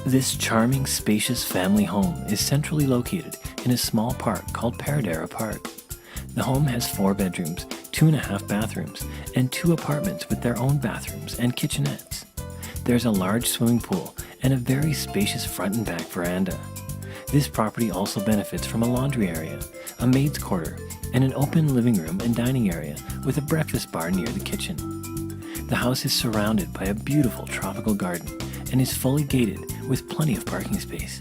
This charming, spacious family home is centrally located in a small park called Paradera Park. The home has 4 bedrooms, 2.5 bathrooms, and 2 apartments with their own bathrooms and kitchenettes. There's a large swimming pool and a very spacious front and back veranda. This property also benefits from a laundry area, a maid's quarter, and an open living room and dining area with a breakfast bar near the kitchen. The house is surrounded by a beautiful tropical garden and is fully gated with plenty of parking space.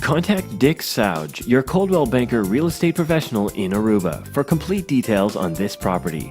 Contact Dick Sauge, your Coldwell Banker real estate professional in Aruba, for complete details on this property.